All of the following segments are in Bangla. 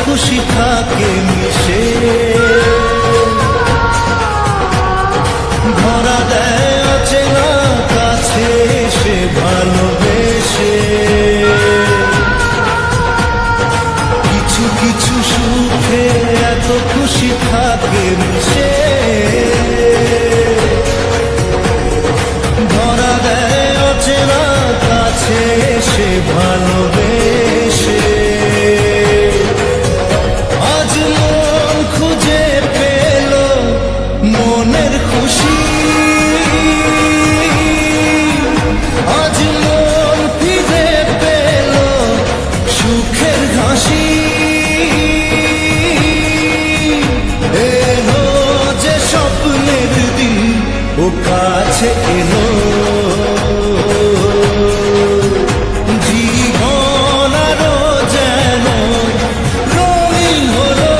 খুশি থাকে মিশে ধরা দেয় অচেনা কাছে সে ভালোবেসে কিছু কিছু সুখে এত খুশি থাকে মিশে ধরা দেয় অচেনা কাছে সে ভালোবেসে মনের খুশি আজ মন ফিরে পেল সুখের হাসি এলো যে স্বপ্নের দিন ও কাছে এলো জীবন আরো যেন রঙিন হলো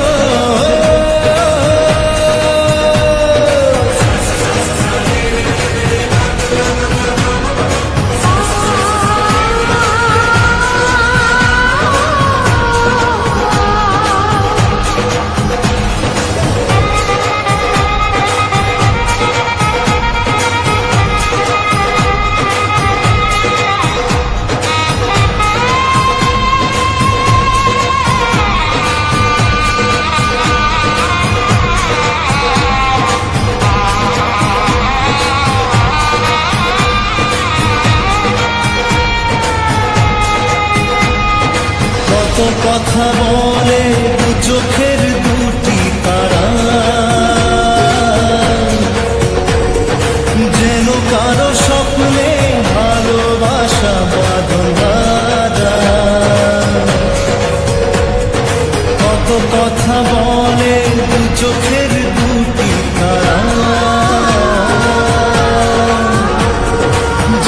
কথা বলে দু চোখের দুটি তারা যেন কারো স্বপ্নে ভালোবাসা বাঁধন বাঁধা কত কথা বলে দু চোখের দুটি তারা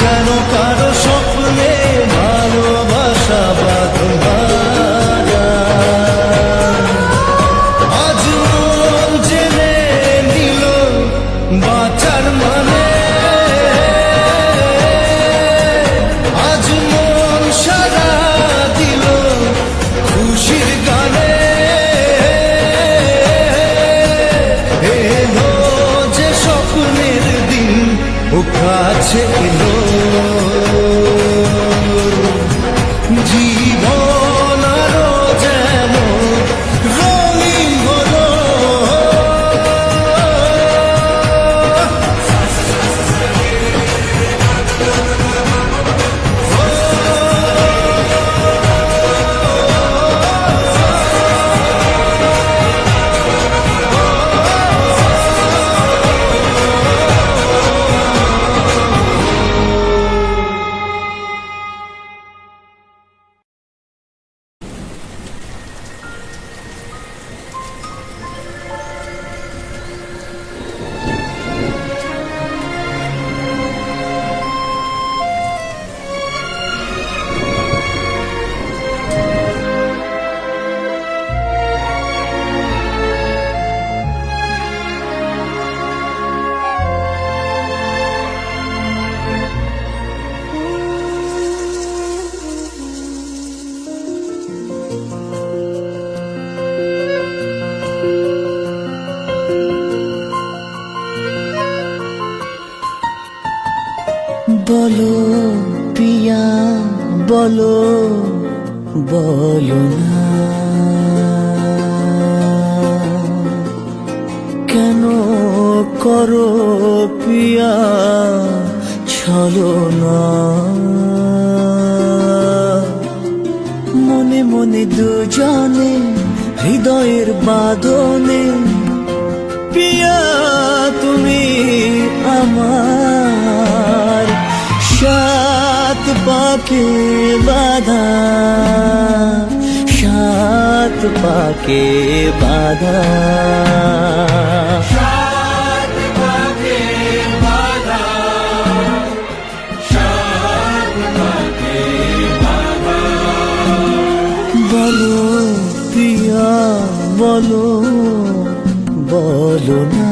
যেন কারো স্বপ্নে ভালোবাসা বাঁধন বাঁচার মানে আজ মন সারা দিল খুশির গানে এলো যে স্বপ্নের দিন ও কাছে এলো জীবন আরো যেন রঙিন হলো বলো বলো না কেন করো পিয়া ছলনা মনে মনে দুজনে হৃদয়ের বাঁধনে পিয়া তুমি আমার সাত পাকে বাঁধা সাত পাকে বাঁধা বলো প্রিয়া বলো বলো না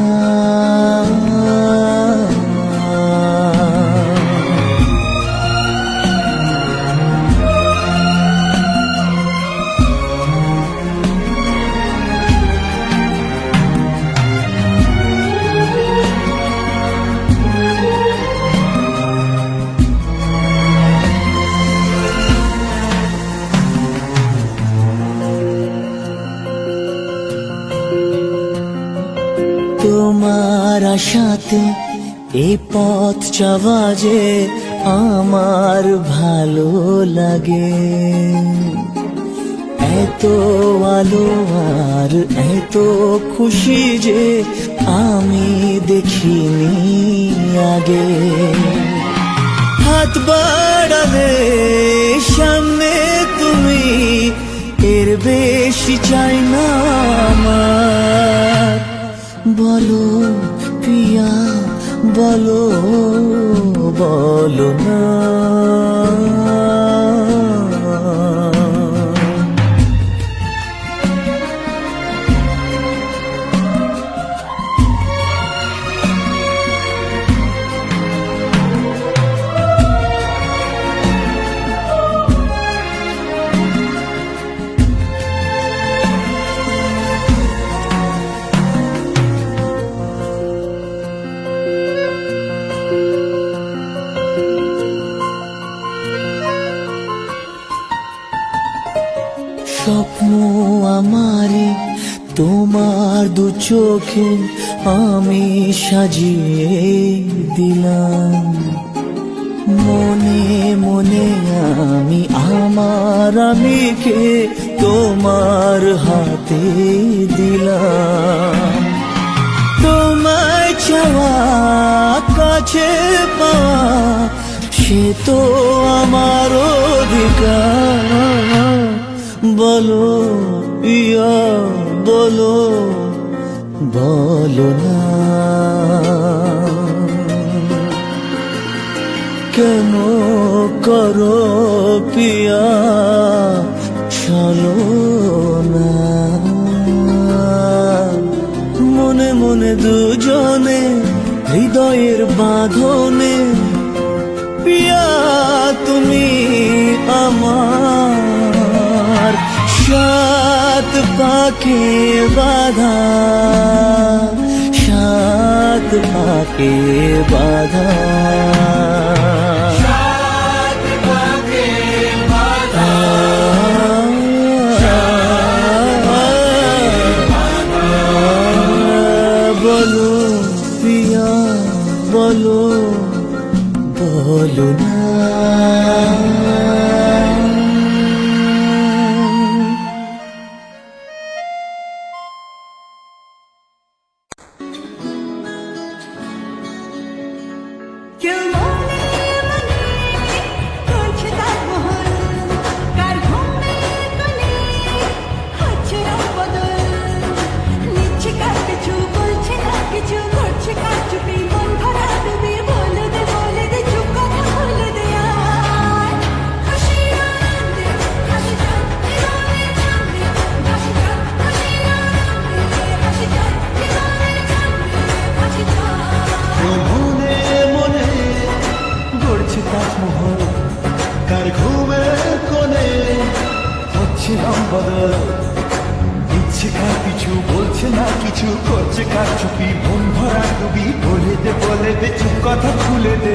তোমার আশাতে এই পথ চাওয়া যে আমার ভালো লাগে এত আলো আর এত খুশি যে আমি দেখিনি আগে হাত বাড়ালে সামনে তুমি এর বেশি চাই না আমার বলো পিয়া বলো বলো না স্বপ্ন আমারে তোমার দু চোখে আমি সাজিয়ে দিলাম মনে মনে আমি আমার আমিকে তোমার হাতে দিলাম তোমায় চাওয়া কাছে পাওয়া সে তো আমার অধিকার বলো ইয়া বলো বলো না কেন করো পিয়া চলো না মনে মনে দুজনে হৃদয়ের বাঁধনে পিয়া তুমি আমার সাত পাকে বাঁধা সাত পাকে বাঁধা বলো প্রিয়া বলো বলো না ইচ্ছে কার কিছু বলছে না কিছু করছে কার চুপি মন ভরা ডুবি বলে দে চুপ কথা খুলে দে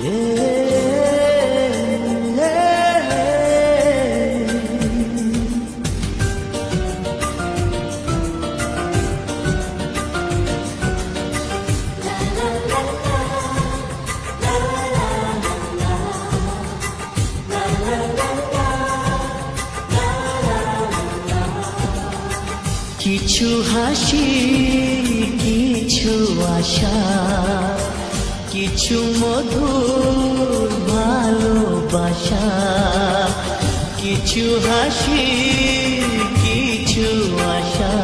কিছু হাসি, কিছু আশা, কিছু মধুর ভালোবাসা। কিছু হাসি, কিছু আশা,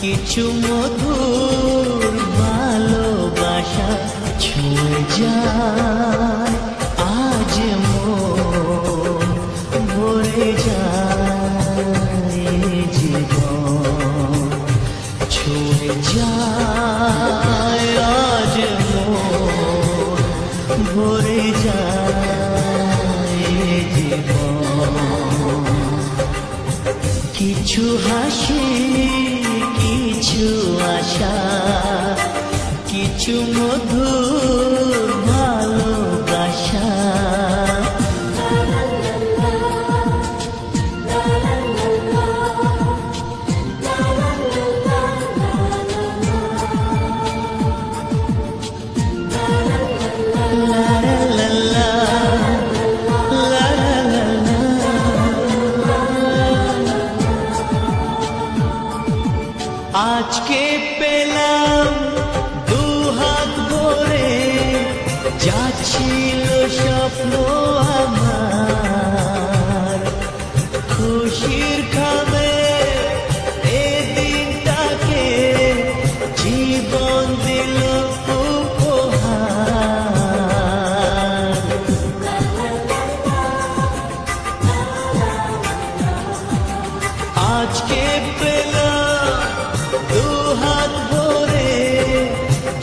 কিছু মধুর ভালোবাসা। ছুঁয়ে যায় আজ মন, ভরে যায় জীবন। ছুঁয়ে যায় আজ মন, ভরে যায় জীবন। কিছু হাসি, কিছু আশা, কিছু মধুর ভালোবাসা। আজকে পেলাম দু হাত ভরে, যাচ্ছিল স্বপ্ন আমার। খুশির খামে এ দিনটাকে জীবন দিল উপহার। আজকে পেলাম দু হাত ভরে,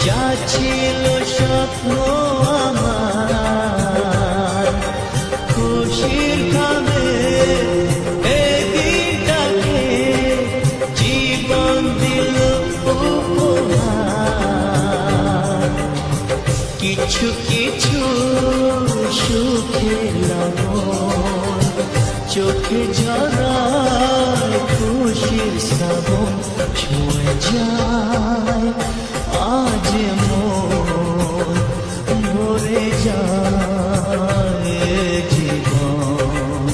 যাচ্ছিল স্বপ্ন আমার। খুশির খামে এ দিনটাকে জীবন দিল উপহার। কিছু কিছু সুখের লবণ, চোখে ঝরায় খুশির শ্রাবণ। ছুঁয়ে যায় আজ মন, ভরে যায় জীবন।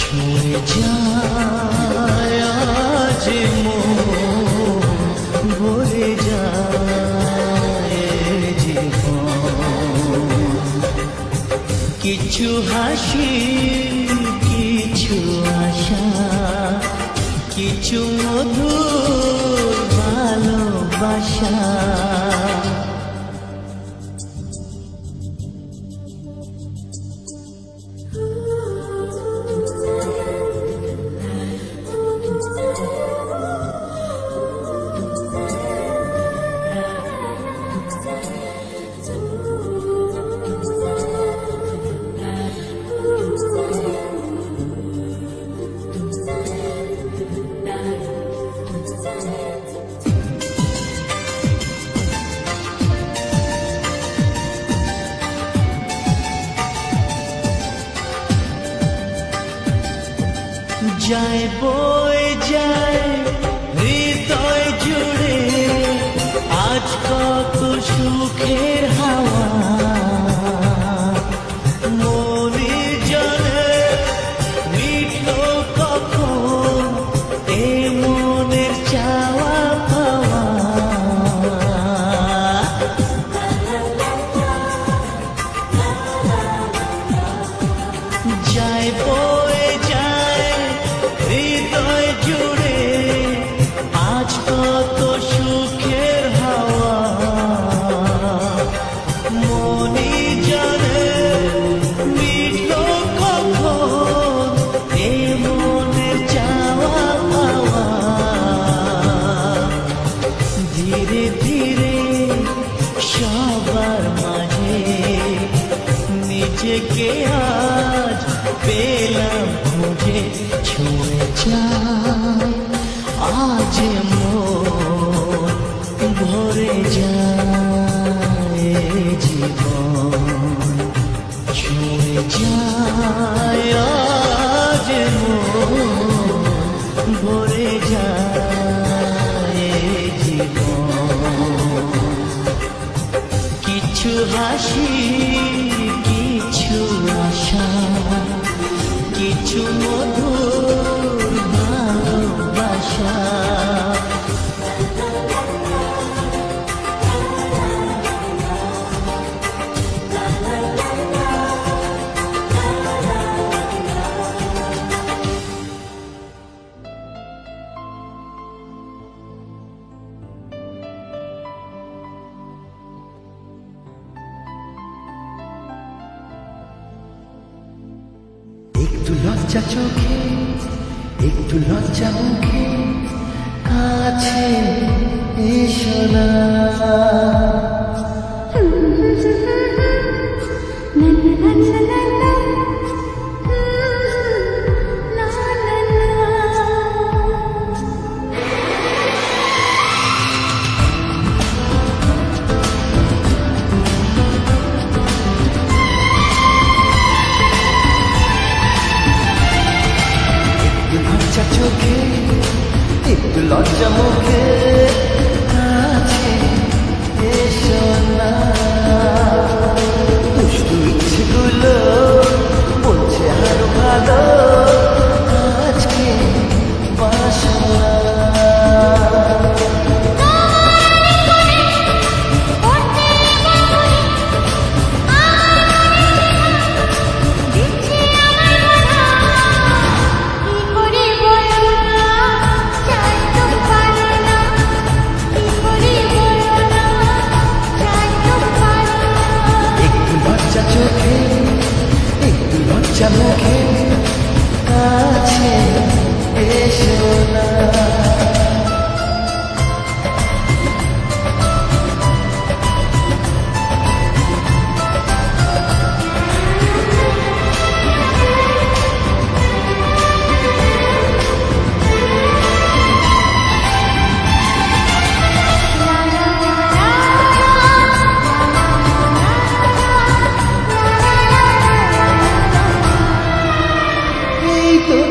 ছুঁয়ে যায় আজ মন, ভরে যায় জীবন। কিছু হাসি, কিছু আশা, কিছু মধুর ভালোবাসা। যায় বয়ে যায় হৃদয় জুড়ে, আজ কত সুখের হাওয়া। মনে জানে মিটলো কখন এ মনের চাওয়া পাওয়া। যায় বয়ে যায় হৃদয় জুড়ে, আজ কত সুখের হাওয়া। মনে জানে মিটলো কখন এ মনের চাওয়া পাওয়া। ধীরে ধীরে সবার মাঝে নিজেকে আজ পেলাম খুঁজে। ছুঁয়ে যায় আজ মন, ভরে যায় জীবন। ছুঁয়ে যায় আজ মন, ভরে যায় জীবন। কিছু হাসি, কিছু আশা, কিছু মধুর ভালোবাসা। একটু লজ্জা চোখে, একটু লজ্জা মুখে, কাছে এসো না। লজ্জা চোখে, একটু লজ্জা মুখে, কাছে এসো না। দুষ্টু ইচ্ছেগুলো বলছে আরো ভালো, আজকে বাসনা। চোখে, একটু লজ্জা মুখে, কাছে এসো না।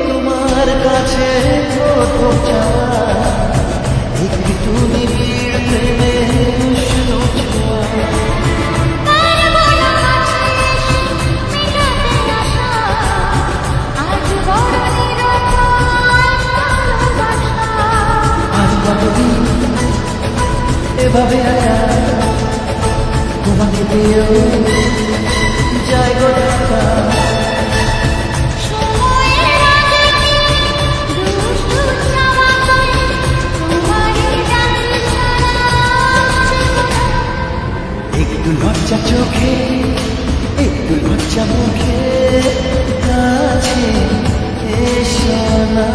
তোমার কাছে প্রথম চাওয়া, একটু নিবিড় প্রেমে উষ্ণ ছোঁয়া। আজ কতদিন এভাবে আয়া তোমাকে পেয়েও যাই গো ঢাকা। একটু লজ্জা চোখে, একটু লজ্জা মুখে, কাছে এসো না।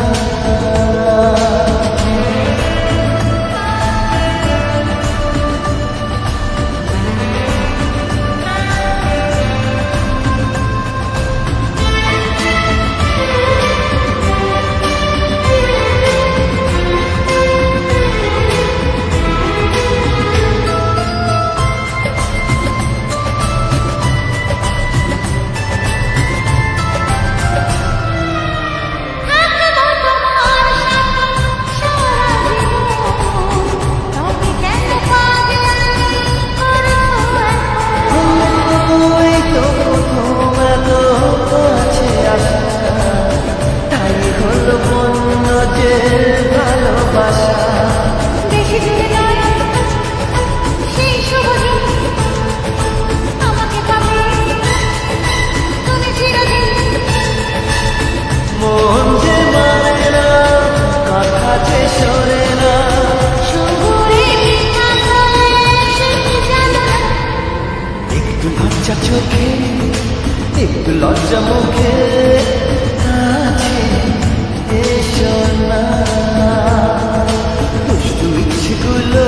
লজ্জা চোখে, একটু লজ্জা মুখে, কাছে এসো না। দুষ্টু ইচ্ছেগুলো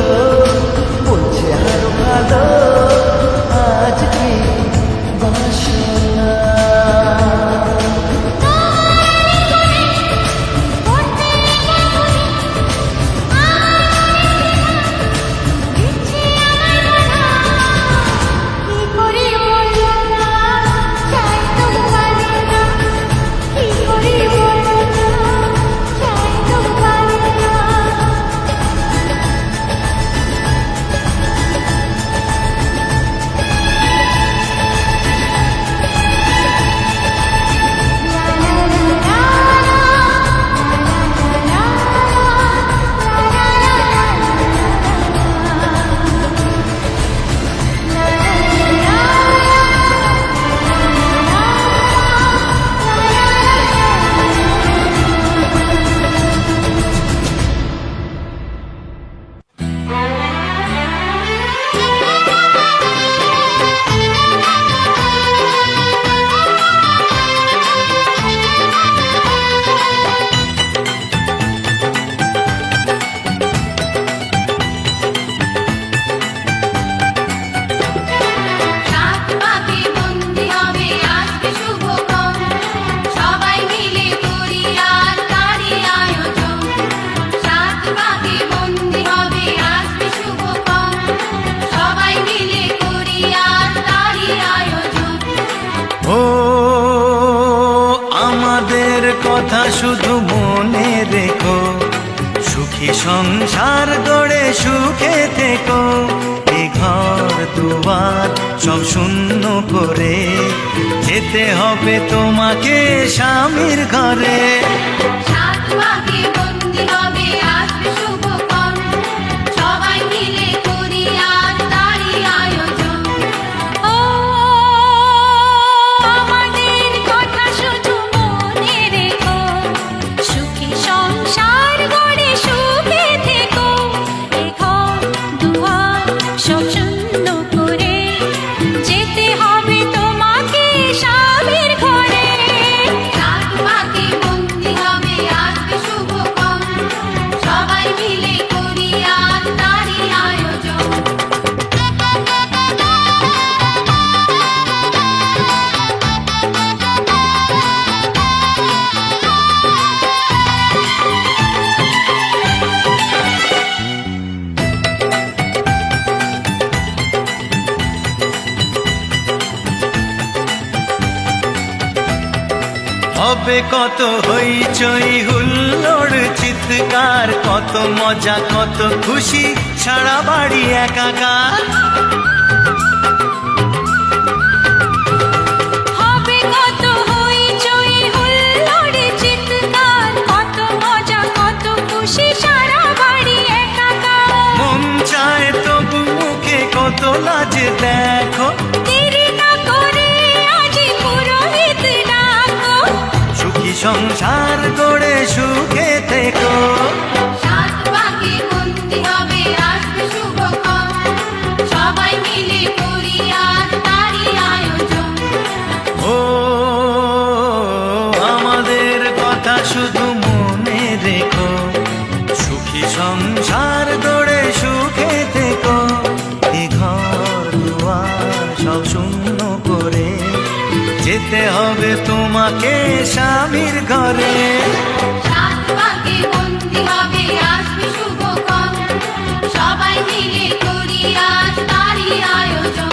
বলছে আরো ভালো, আজকে বাসনা। কি করে কথা শুধু মনে রেখো, সুখী সংসার গড়ে সুখে থেকো। এ ঘর দুয়ার সব শূন্য করে যেতে হবে তোমাকে স্বামীর ঘরে। সাত পাকে বন্দি হবে আসবে শুভক্ষণ, সবাই মিলে করি আজ তারই আয়োজন। ও আমাদের কথা শুধু মনে রেখো, সুখী সংসার গড়ে সুখে থেকো। এ ঘর দুয়ার সব শূন্য করে যেতে হবে তোমাকে স্বামীর ঘরে। সাত পাকে বন্দি হবে আসবে শুভক্ষণ, সবাই মিলে করি আজ তারই আয়োজন। হবে কত হইচই হুল্লোড় চিৎকার, কত মজা কত খুশি সারা বাড়ি একাকার। হবে কত হইচই হুল্লোড় চিৎকার, কত মজা কত খুশি সারা বাড়ি একাকার। মন চায় তবু মুখে কত লাজে দেখো, দেরি না করে আজই পুরোহিত ডাকো। সুখী সংসার গড়ে সুখে থেকো। সাত পাকে বন্দি হবে আসবে শুভক্ষণ, সবাই মিলে করি আজ তারই আয়োজন। ও আমাদের কথা শুধু মনে রেখো, সুখী সংসার গড়ে সুখে থেকো। এ ঘর দুয়ার সব শূন্য করে যেতে হবে তোমাকে স্বামীর ঘরে। সাত পাকে বন্দি হবে আসবে শুভক্ষণ, সবাই মিলে করি আজ তারই আয়োজন।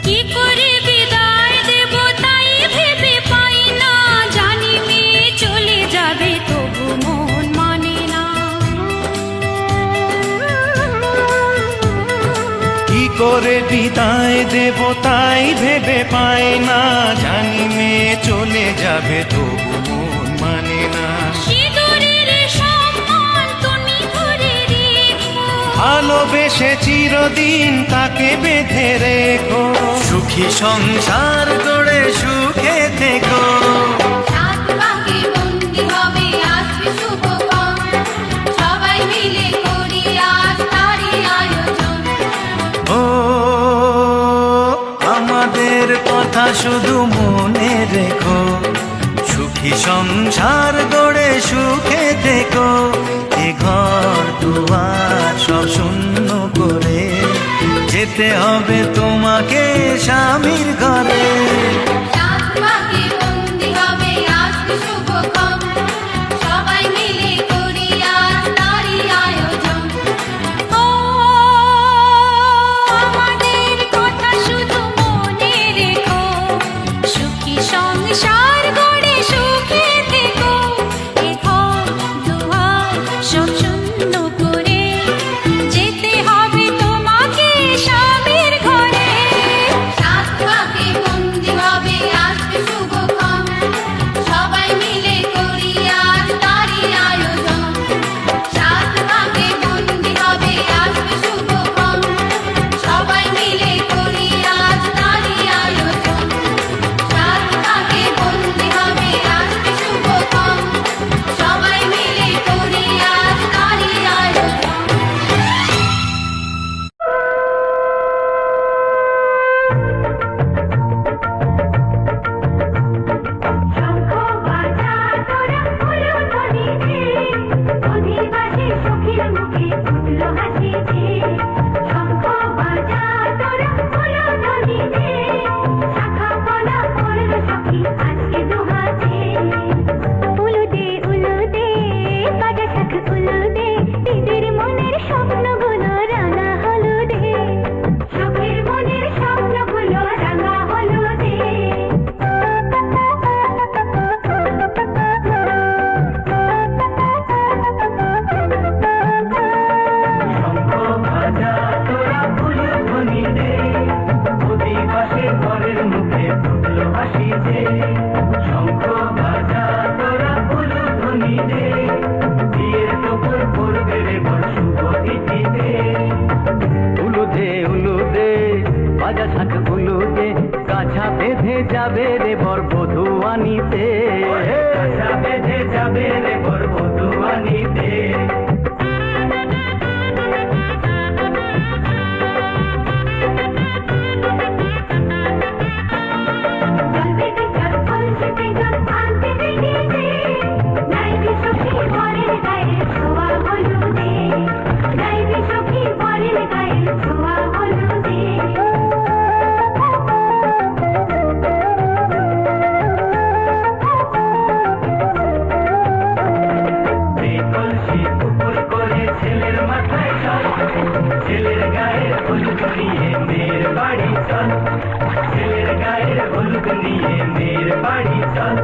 কি করে বিদায় দেব তাই ভেবে পাই না, জানি মেয়ে চলে যাবে তবু মন মানে না। কি করে বিদায় দেব তাই ভেবে পাই না, জানি মেয়ে চলে যাবে তবু মন মানে না। সিঁদুরের সম্মান তুমি ধরে রেখো, ভালোবেসে চিরদিন তাকে বেঁধে রেখো। সুখী সংসার গড়ে সুখে থেকো। সাত পাকে বন্দি হবে আসবে শুভক্ষণ, সবাই মিলে করি আজ তারই আয়োজন। ও আমাদের কথা শুধু মনে রেখো, সুখী সংসার গড়ে সুখে থেকো। এ ঘর দুয়ার সব শূন্য করে যেতে হবে তোমাকে স্বামীর ঘরে। সাত পাকে বন্দি হবে আসবে শুভক্ষণ, সবাই মিলে করি আজ তারই আয়োজন। ও আমাদের কথা শুধু মনে রেখো, সুখী সংসার গড়ে সুখে থেকো। এ ঘর দুয়ার সব শূন্য করে যেতে হবে তোমাকে স্বামীর ঘরে। সাত পাকে বেঁধে যাবে রে বর বধূ আনিতে, খাঁচা বেঁধে যাবে রে বর বধূ আনিতে। ছেলের গায়ের হলুদ নিয়ে মেয়ের বাড়ি চল, ছেলের গায়ের হলুদ নিয়ে মেয়ের বাড়ি চল।